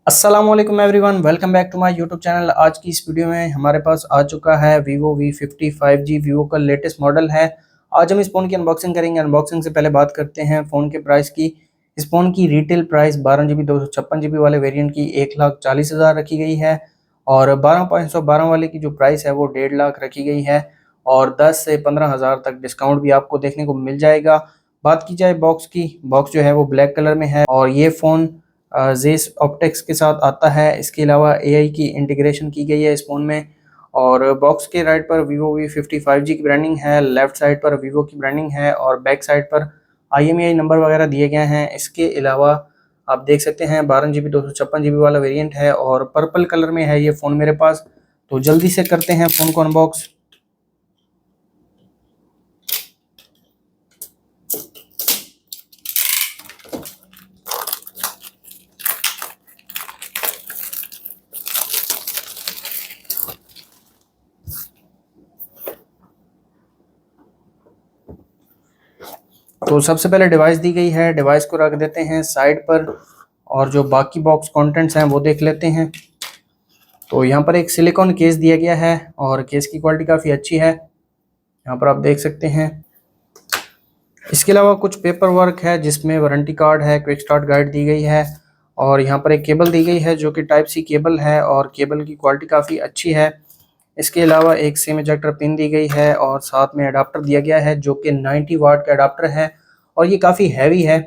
अस्सलाम वालेकुम everyone, welcome back to my YouTube channel. आज की इस वीडियो में हमारे पास आ चुका है Vivo V50 5G। वीवो का लेटेस्ट मॉडल है। आज हम इस फ़ोन की अनबॉक्सिंग करेंगे। अनबॉक्सिंग से पहले बात करते हैं फ़ोन के प्राइस की। इस फ़ोन की रिटेल प्राइस 12 GB 256 GB वाले वेरिएंट की 1,40,000 रखी गई है और 12,512 वाले की जो प्राइस है वो 1.5 लाख रखी गई है और 10 से 15,000 तक डिस्काउंट भी आपको देखने को मिल जाएगा। बात की जाए बॉक्स की, बॉक्स जो है वो ब्लैक कलर में है और ये फ़ोन जेस ऑप्टेक्स के साथ आता है। इसके अलावा एआई की इंटीग्रेशन की गई है इस फ़ोन में। और बॉक्स के राइट पर Vivo V50 5G की ब्रांडिंग है, लेफ्ट साइड पर Vivo की ब्रांडिंग है और बैक साइड पर IMEI नंबर वगैरह दिए गए हैं। इसके अलावा आप देख सकते हैं 12 GB 256 GB वाला वेरिएंट है और पर्पल कलर में है ये फ़ोन मेरे पास। तो जल्दी से करते हैं फ़ोन को अनबॉक्स। तो सबसे पहले डिवाइस दी गई है, डिवाइस को रख देते हैं साइड पर और जो बाकी बॉक्स कंटेंट्स हैं वो देख लेते हैं। तो यहाँ पर एक सिलिकॉन केस दिया गया है और केस की क्वालिटी काफ़ी अच्छी है, यहाँ पर आप देख सकते हैं। इसके अलावा कुछ पेपर वर्क है जिसमें वारंटी कार्ड है, क्विक स्टार्ट गाइड दी गई है और यहाँ पर एक केबल दी गई है जो कि टाइप सी केबल है और केबल की क्वालिटी काफ़ी अच्छी है। इसके अलावा एक सिम इजेक्टर पिन दी गई है और साथ में अडाप्टर दिया गया है जो कि 90 वाट का अडाप्टर है और ये काफ़ी हैवी है।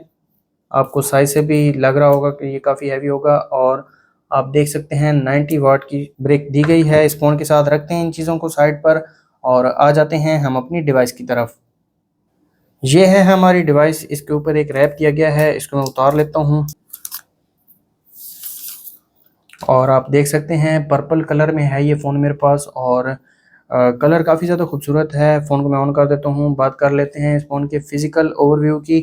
आपको साइज से भी लग रहा होगा कि ये काफ़ी हैवी होगा। और आप देख सकते हैं 90 वाट की ब्रेक दी गई है इस फ़ोन के साथ। रखते हैं इन चीज़ों को साइड पर और आ जाते हैं हम अपनी डिवाइस की तरफ। ये है हमारी डिवाइस, इसके ऊपर एक रैप दिया गया है, इसको मैं उतार लेता हूँ और आप देख सकते हैं पर्पल कलर में है ये फ़ोन मेरे पास और कलर काफ़ी ज़्यादा खूबसूरत है। फ़ोन को मैं ऑन कर देता हूँ। बात कर लेते हैं इस फ़ोन के फिज़िकल ओवरव्यू की।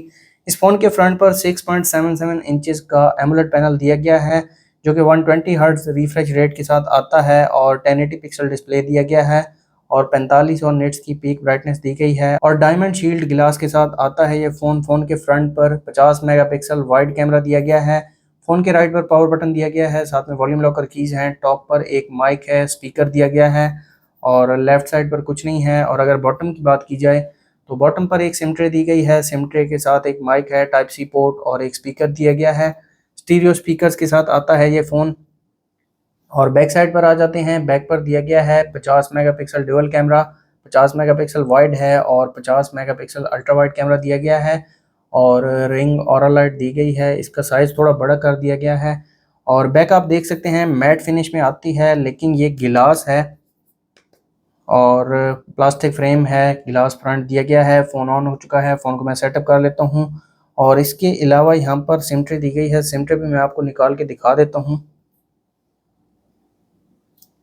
इस फ़ोन के फ्रंट पर 6.77 इंचेस का एमोलेड पैनल दिया गया है जो कि 120 हर्ट्ज रिफ्रेश रेट के साथ आता है और 1080 पिक्सल डिस्प्ले दिया गया है और 45 और निट्स की पीक ब्राइटनेस दी गई है और डायमंड शील्ड गिलास के साथ आता है ये फ़ोन। फ़ोन के फ्रंट पर 50 मेगापिक्सल वाइड कैमरा दिया गया है। फ़ोन के राइट पर पावर बटन दिया गया है, साथ में वॉल्यूम लॉकर कीज़ हैं। टॉप पर एक माइक है, स्पीकर दिया गया है और लेफ़्ट साइड पर कुछ नहीं है। और अगर बॉटम की बात की जाए तो बॉटम पर एक सिम ट्रे दी गई है। सिम ट्रे के साथ एक माइक है, टाइप सी पोर्ट और एक स्पीकर दिया गया है। स्टीरियो स्पीकर्स के साथ आता है ये फ़ोन। और बैक साइड पर आ जाते हैं। बैक पर दिया गया है 50 megapixel dual camera, 50 megapixel wide है और 50 मेगापिक्सल अल्ट्रा वाइड कैमरा दिया गया है और रिंग ऑरा लाइट दी गई है। इसका साइज़ थोड़ा बड़ा कर दिया गया है और बैक आप देख सकते हैं मैट फिनिश में आती है लेकिन ये गिलास है और प्लास्टिक फ्रेम है। गिलास फ्रंट दिया गया है। फ़ोन ऑन हो चुका है। फ़ोन को मैं सेटअप कर लेता हूँ और इसके अलावा यहाँ पर सिम ट्रे दी गई है। सिम ट्रे भी मैं आपको निकाल के दिखा देता हूँ।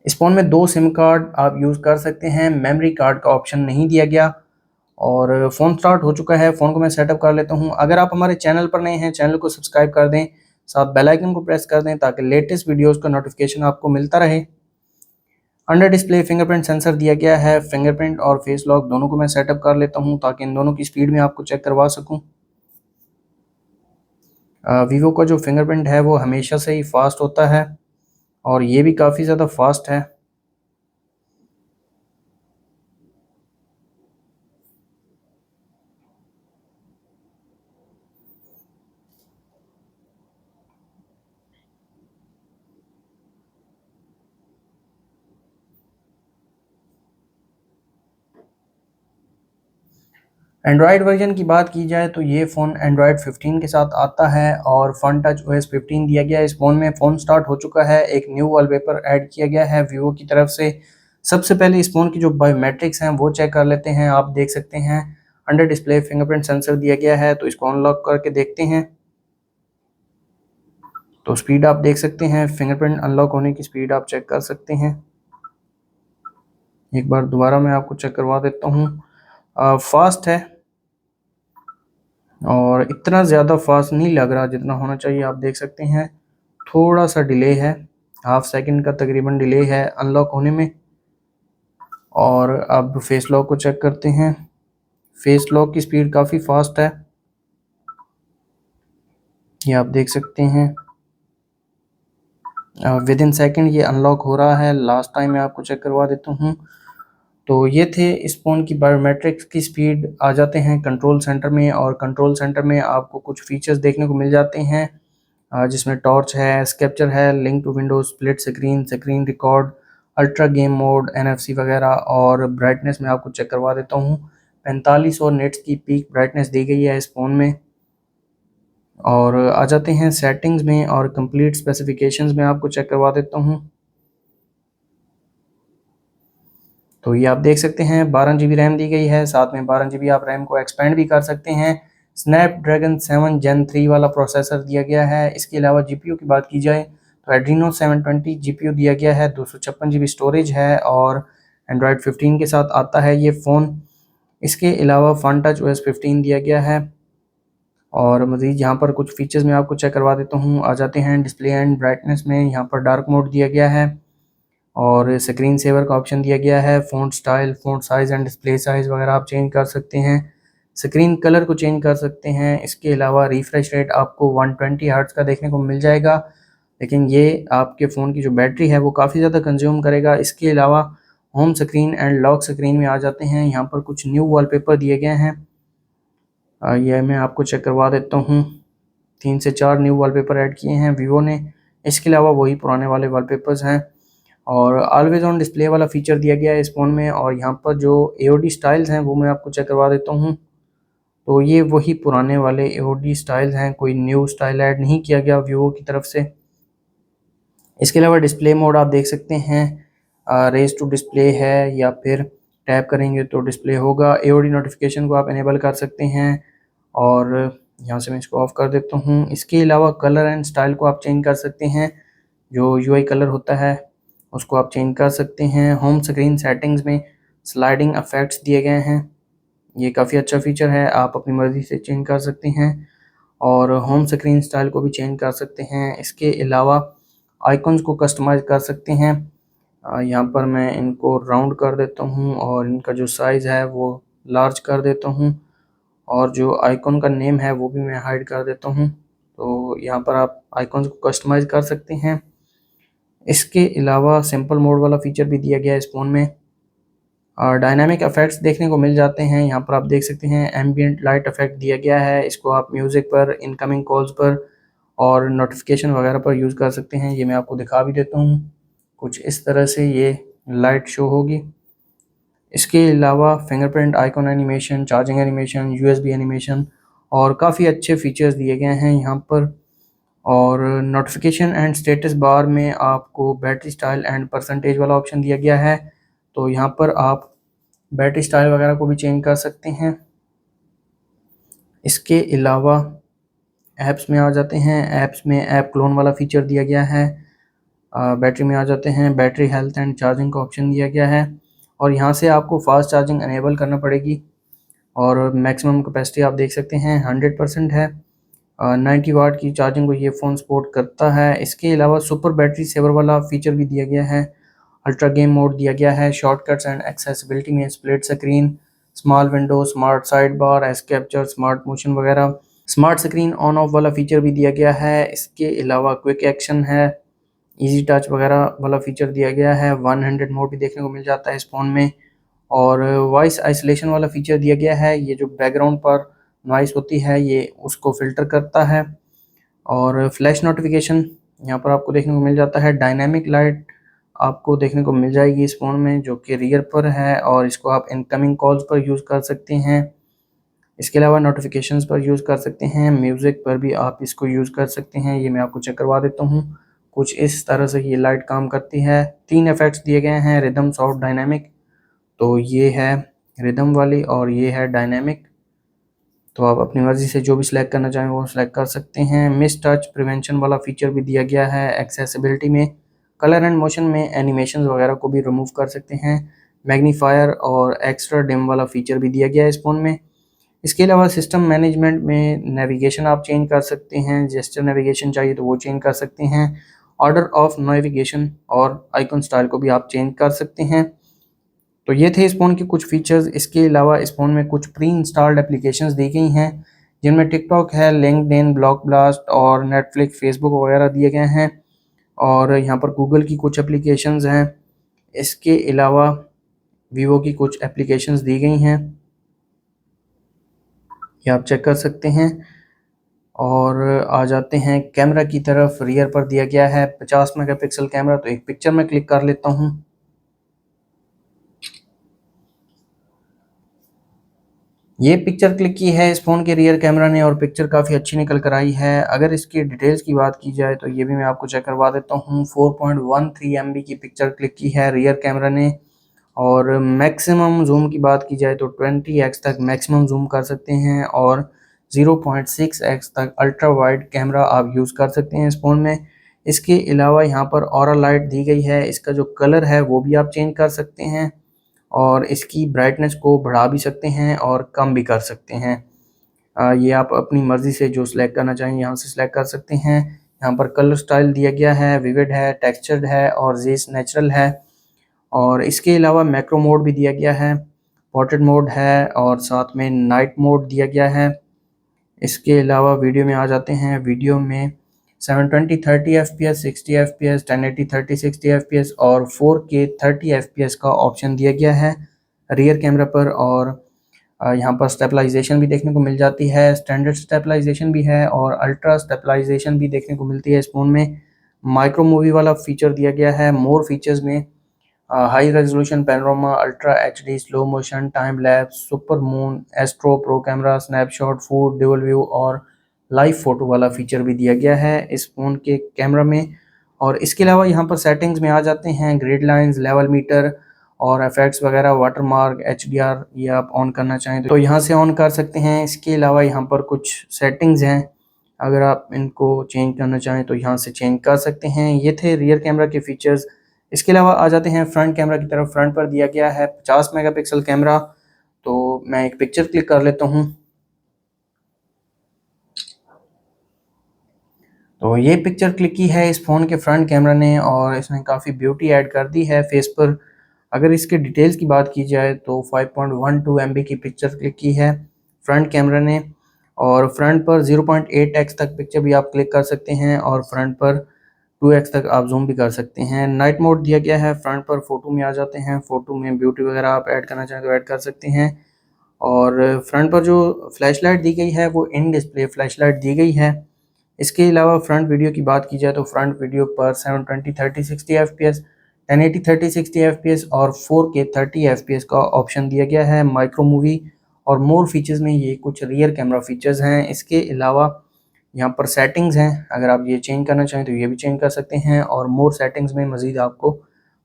इस फ़ोन में 2 सिम कार्ड आप यूज़ कर सकते हैं, मेमोरी कार्ड का ऑप्शन नहीं दिया गया। और फ़ोन स्टार्ट हो चुका है। फ़ोन को मैं सेटअप कर लेता हूँ। अगर आप हमारे चैनल पर नए हैं, चैनल को सब्सक्राइब कर दें, साथ बेल आइकन को प्रेस कर दें ताकि लेटेस्ट वीडियोज़ का नोटिफिकेशन आपको मिलता रहे। अंडर डिस्प्ले फिंगरप्रिंट सेंसर दिया गया है। फिंगरप्रिंट और फेस लॉक दोनों को मैं सेटअप कर लेता हूँ ताकि इन दोनों की स्पीड में आपको चेक करवा सकूँ। वीवो का जो फिंगरप्रिंट है वो हमेशा से ही फास्ट होता है और ये भी काफ़ी ज़्यादा फास्ट है। एंड्रॉयड वर्जन की बात की जाए तो ये फ़ोन एंड्रॉयड 15 के साथ आता है और फन टच OS 15 दिया गया है इस फ़ोन में। फ़ोन स्टार्ट हो चुका है। एक न्यू वॉलपेपर ऐड किया गया है वीवो की तरफ से। सबसे पहले इस फ़ोन की जो बायोमेट्रिक्स हैं वो चेक कर लेते हैं। आप देख सकते हैं अंडर डिस्प्ले फिंगरप्रिंट सेंसर दिया गया है, तो इसको अनलॉक करके देखते हैं। तो स्पीड आप देख सकते हैं, फिंगरप्रिंट अनलॉक होने की स्पीड आप चेक कर सकते हैं। एक बार दोबारा मैं आपको चेक करवा देता हूँ। फास्ट है और इतना ज़्यादा फास्ट नहीं लग रहा जितना होना चाहिए। आप देख सकते हैं थोड़ा सा डिले है, हाफ सेकंड का तकरीबन डिले है अनलॉक होने में। और अब फेस लॉक को चेक करते हैं। फेस लॉक की स्पीड काफ़ी फास्ट है, ये आप देख सकते हैं। विद इन सेकेंड ये अनलॉक हो रहा है। लास्ट टाइम मैं आपको चेक करवा देता हूँ। तो ये थे इस फ़ोन की बायोमेट्रिक्स की स्पीड। आ जाते हैं कंट्रोल सेंटर में, और कंट्रोल सेंटर में आपको कुछ फीचर्स देखने को मिल जाते हैं, जिसमें टॉर्च है, स्कैप्चर है, link to Windows, split screen, screen record, ultra game mode, NFC वगैरह। और ब्राइटनेस में आपको चेक करवा देता हूँ। 4500 निट्स की पीक ब्राइटनेस दी गई है इस फ़ोन में। और आ जाते हैं सेटिंग्स में, और कंप्लीट स्पेसिफिकेशंस में आपको चेक करवा देता हूँ। तो ये आप देख सकते हैं 12 GB रैम दी गई है, साथ में 12 GB आप रैम को एक्सपेंड भी कर सकते हैं। स्नैपड्रैगन 7 Gen 3 वाला प्रोसेसर दिया गया है। इसके अलावा जीपीयू की बात की जाए तो एड्रीनो 720 जीपीयू दिया गया है, 256 GB स्टोरेज है, और एंड्रॉयड 15 के साथ आता है ये फ़ोन। इसके अलावा फन टच OS 15 दिया गया है। और मज़ीद यहाँ पर कुछ फीचर्स मैं आपको चेक करवा देता हूँ। आ जाते हैं डिस्प्ले एंड ब्राइटनेस में, यहाँ पर डार्क मोड दिया गया है, और स्क्रीन सेवर का ऑप्शन दिया गया है। Font style, font size and display size वगैरह आप चेंज कर सकते हैं। स्क्रीन कलर को चेंज कर सकते हैं। इसके अलावा रिफ्रेश रेट आपको 120 हर्ट्ज़ का देखने को मिल जाएगा, लेकिन ये आपके फ़ोन की जो बैटरी है वो काफ़ी ज़्यादा कंज्यूम करेगा। इसके अलावा home screen and lock screen में आ जाते हैं। यहाँ पर कुछ न्यू वॉलपेपर दिए गए हैं, ये मैं आपको चेक करवा देता हूँ। 3 से 4 न्यू वॉलपेपर ऐड किए हैं वीवो ने। इसके अलावा वही पुराने वाले वॉलपेपर्स हैं, और ऑलवेज ऑन डिस्प्ले वाला फीचर दिया गया है इस फ़ोन में। और यहाँ पर जो एओडी स्टाइल्स हैं वो मैं आपको चेक करवा देता हूँ। तो ये वही पुराने वाले एओडी स्टाइल्स हैं, कोई न्यू स्टाइल ऐड नहीं किया गया वीवो की तरफ से। इसके अलावा डिस्प्ले मोड आप देख सकते हैं, रेज टू डिस्प्ले है, या फिर टैप करेंगे तो डिस्प्ले होगा। एओडी नोटिफिकेशन को आप इनेबल कर सकते हैं, और यहाँ से मैं इसको ऑफ़ कर देता हूँ। इसके अलावा कलर एंड स्टाइल को आप चेंज कर सकते हैं, जो यूआई कलर होता है उसको आप चेंज कर सकते हैं। होम स्क्रीन सेटिंग्स में स्लाइडिंग इफेक्ट्स दिए गए हैं, ये काफ़ी अच्छा फीचर है, आप अपनी मर्ज़ी से चेंज कर सकते हैं। और होम स्क्रीन स्टाइल को भी चेंज कर सकते हैं। इसके अलावा आइकन्स को कस्टमाइज़ कर सकते हैं। यहाँ पर मैं इनको राउंड कर देता हूँ, और इनका जो साइज़ है वो लार्ज कर देता हूँ, और जो आइकॉन का नेम है वो भी मैं हाइड कर देता हूँ। तो यहाँ पर आप आइकॉन्स को कस्टमाइज़ कर सकते हैं। इसके अलावा सिंपल मोड वाला फीचर भी दिया गया है इस फ़ोन में, और डायनामिक इफेक्ट्स देखने को मिल जाते हैं। यहाँ पर आप देख सकते हैं एम्बिएंट लाइट इफेक्ट दिया गया है, इसको आप म्यूज़िक पर, इनकमिंग कॉल्स पर, और नोटिफिकेशन वगैरह पर यूज़ कर सकते हैं। ये मैं आपको दिखा भी देता हूँ, कुछ इस तरह से ये लाइट शो होगी। इसके अलावा fingerprint icon animation, charging animation, USB animation, और काफ़ी अच्छे फीचर्स दिए गए हैं यहाँ पर। और नोटिफिकेशन एंड स्टेटस बार में आपको बैटरी स्टाइल एंड परसेंटेज वाला ऑप्शन दिया गया है, तो यहाँ पर आप बैटरी स्टाइल वगैरह को भी चेंज कर सकते हैं। इसके अलावा ऐप्स में आ जाते हैं। ऐप्स में ऐप क्लोन वाला फीचर दिया गया है। बैटरी में आ जाते हैं, बैटरी हेल्थ एंड चार्जिंग का ऑप्शन दिया गया है, और यहाँ से आपको फास्ट चार्जिंग अनेबल करना पड़ेगी। और मैक्सिमम कैपेसिटी आप देख सकते हैं 100% है। 90 वाट की चार्जिंग को ये फ़ोन सपोर्ट करता है। इसके अलावा सुपर बैटरी सेवर वाला फीचर भी दिया गया है। अल्ट्रा गेम मोड दिया गया है। शॉर्टकट्स एंड एक्सेसिबिलिटी में split screen, small window, smart side bar, S capture, smart motion वगैरह। स्मार्ट स्क्रीन ऑन ऑफ वाला फीचर भी दिया गया है। इसके अलावा क्विक एक्शन है, इजी टच वगैरह वाला फीचर दिया गया है। 100 मोड भी देखने को मिल जाता है इस फ़ोन में, और वॉइस आइसोलेशन वाला फीचर दिया गया है। ये जो बैकग्राउंड पर नॉइस होती है ये उसको फ़िल्टर करता है। और फ्लैश नोटिफिकेशन यहाँ पर आपको देखने को मिल जाता है। डायनामिक लाइट आपको देखने को मिल जाएगी इस फ़ोन में, जो कि रियर पर है, और इसको आप इनकमिंग कॉल्स पर यूज़ कर सकते हैं। इसके अलावा नोटिफिकेशंस पर यूज़ कर सकते हैं, म्यूज़िक पर भी आप इसको यूज़ कर सकते हैं। ये मैं आपको चेक करवा देता हूँ, कुछ इस तरह से ये लाइट काम करती है। 3 इफ़ेक्ट्स दिए गए हैं, रिदम, सॉफ्ट, डायनामिक। तो ये है रिदम वाली, और ये है डायनामिक। तो आप अपनी मर्ज़ी से जो भी सिलेक्ट करना चाहें वो सिलेक्ट कर सकते हैं। मिस टच प्रिवेंशन वाला फीचर भी दिया गया है। एक्सेसिबिलिटी में कलर एंड मोशन में एनिमेशन वगैरह को भी रिमूव कर सकते हैं। मैग्नीफायर और एक्स्ट्रा डिम वाला फीचर भी दिया गया है इस फ़ोन में। इसके अलावा सिस्टम मैनेजमेंट में नेविगेशन आप चेंज कर सकते हैं। जेस्चर नेविगेशन चाहिए तो वो चेंज कर सकते हैं। ऑर्डर ऑफ नेविगेशन और आइकन स्टाइल को भी आप चेंज कर सकते हैं। तो ये थे इस फ़ोन के कुछ फीचर्स। इसके अलावा इस फ़ोन में कुछ प्री इंस्टॉल्ड एप्लीकेशंस दी गई हैं, जिनमें टिकटॉक है, लिंक्डइन, ब्लॉक ब्लास्ट और नेटफ्लिक्स, फेसबुक वगैरह दिए गए हैं। और यहाँ पर गूगल की कुछ एप्लीकेशंस हैं। इसके अलावा वीवो की कुछ एप्लीकेशंस दी गई हैं, ये आप चेक कर सकते हैं। और आ जाते हैं कैमरा की तरफ। रियर पर दिया गया है 50 मेगापिक्सल कैमरा। तो एक पिक्चर में क्लिक कर लेता हूँ। ये पिक्चर क्लिक की है इस फ़ोन के रियर कैमरा ने और पिक्चर काफ़ी अच्छी निकल कर आई है। अगर इसकी डिटेल्स की बात की जाए तो ये भी मैं आपको चेक करवा देता हूँ। 4.13 MB की पिक्चर क्लिक की है रियर कैमरा ने। और मैक्सिमम जूम की बात की जाए तो 20x तक मैक्सिमम जूम कर सकते हैं और 0.6x तक अल्ट्रा वाइड कैमरा आप यूज़ कर सकते हैं इस फ़ोन में। इसके अलावा यहाँ पर ऑरा लाइट दी गई है, इसका जो कलर है वो भी आप चेंज कर सकते हैं और इसकी ब्राइटनेस को बढ़ा भी सकते हैं और कम भी कर सकते हैं। ये आप अपनी मर्ज़ी से जो सिलेक्ट करना चाहें यहाँ से सिलेक्ट कर सकते हैं। यहाँ पर कलर स्टाइल दिया गया है, विविड है, टेक्सचर्ड है और जेस नेचुरल है। और इसके अलावा मैक्रो मोड भी दिया गया है, पोर्ट्रेट मोड है और साथ में नाइट मोड दिया गया है। इसके अलावा वीडियो में आ जाते हैं। वीडियो में 720 30 FPS, 60 FPS, 1080 30 60 FPS और 4K 30 FPS का ऑप्शन दिया गया है रियर कैमरा पर। और यहाँ पर स्टेबलाइजेशन भी देखने को मिल जाती है, स्टैंडर्ड स्टेबलाइजेशन भी है और अल्ट्रा स्टेबलाइजेशन भी देखने को मिलती है इस फ़ोन में। माइक्रो मूवी वाला फीचर दिया गया है। मोर फीचर्स में high resolution panorama, ultra HD, slow motion, time lapse, super moon, astro, pro camera, snapshot, food, dual view और लाइव फोटो वाला फीचर भी दिया गया है इस फ़ोन के कैमरा में। और इसके अलावा यहाँ पर सेटिंग्स में आ जाते हैं। ग्रिड लाइंस, लेवल मीटर और इफेक्ट्स वगैरह, वाटरमार्क, एचडीआर, ये आप ऑन करना चाहें तो यहाँ से ऑन कर सकते हैं। इसके अलावा यहाँ पर कुछ सेटिंग्स हैं, अगर आप इनको चेंज करना चाहें तो यहाँ से चेंज कर सकते हैं। ये थे रियर कैमरा के फीचर्स। इसके अलावा आ जाते हैं फ्रंट कैमरा की तरफ। फ्रंट पर दिया गया है 50 मेगापिक्सल कैमरा। तो मैं एक पिक्चर क्लिक कर लेता हूँ। तो ये पिक्चर क्लिक की है इस फ़ोन के फ्रंट कैमरा ने और इसने काफ़ी ब्यूटी ऐड कर दी है फेस पर। अगर इसके डिटेल्स की बात की जाए तो 5.12 MB की पिक्चर क्लिक की है फ्रंट कैमरा ने। और फ्रंट पर 0.8x तक पिक्चर भी आप क्लिक कर सकते हैं और फ्रंट पर 2x तक आप जूम भी कर सकते हैं। नाइट मोड दिया गया है फ्रंट पर। फ़ोटो में आ जाते हैं। फ़ोटो में ब्यूटी वगैरह आप ऐड करना चाहें तो ऐड कर सकते हैं। और फ्रंट पर जो फ्लैश लाइट दी गई है वो इन डिस्प्ले फ्लैश लाइट दी गई है। इसके अलावा फ्रंट वीडियो की बात की जाए तो फ्रंट वीडियो पर 720 30 60 FPS, 1080 30 60 FPS और 4K 30 FPS का ऑप्शन दिया गया है। माइक्रो मूवी और मोर फीचर्स में ये कुछ रियर कैमरा फीचर्स हैं। इसके अलावा यहाँ पर सेटिंग्स हैं, अगर आप ये चेंज करना चाहें तो ये भी चेंज कर सकते हैं और मोर सेटिंग्स में मज़ीद आपको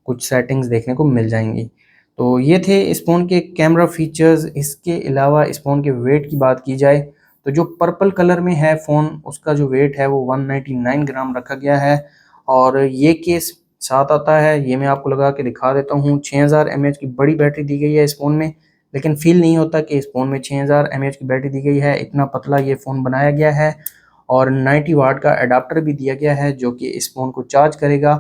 कुछ सेटिंग्स देखने को मिल जाएंगी। तो ये थे इस फ़ोन के कैमरा फीचर्स। इसके अलावा इस फ़ोन के वेट की बात की जाए तो जो पर्पल कलर में है फ़ोन, उसका जो वेट है वो 199 ग्राम रखा गया है और ये केस साथ आता है। ये मैं आपको लगा के दिखा देता हूँ। 6000 mAh की बड़ी बैटरी दी गई है इस फ़ोन में, लेकिन फील नहीं होता कि इस फ़ोन में 6000 mAh की बैटरी दी गई है। इतना पतला ये फ़ोन बनाया गया है और 90 वाट का अडाप्टर भी दिया गया है जो कि इस फ़ोन को चार्ज करेगा।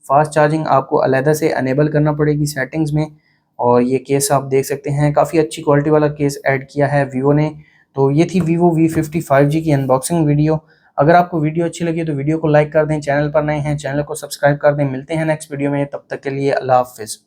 फास्ट चार्जिंग आपको अलहदा से अनेबल करना पड़ेगी सेटिंग्स में। और ये केस आप देख सकते हैं, काफ़ी अच्छी क्वालिटी वाला केस ऐड किया है वीवो ने। तो ये थी वीवो V50 5G की अनबॉक्सिंग वीडियो। अगर आपको वीडियो अच्छी लगी तो वीडियो को लाइक कर दें, चैनल पर नए हैं चैनल को सब्सक्राइब कर दें। मिलते हैं नेक्स्ट वीडियो में, तब तक के लिए अल्लाह हाफ़िज़।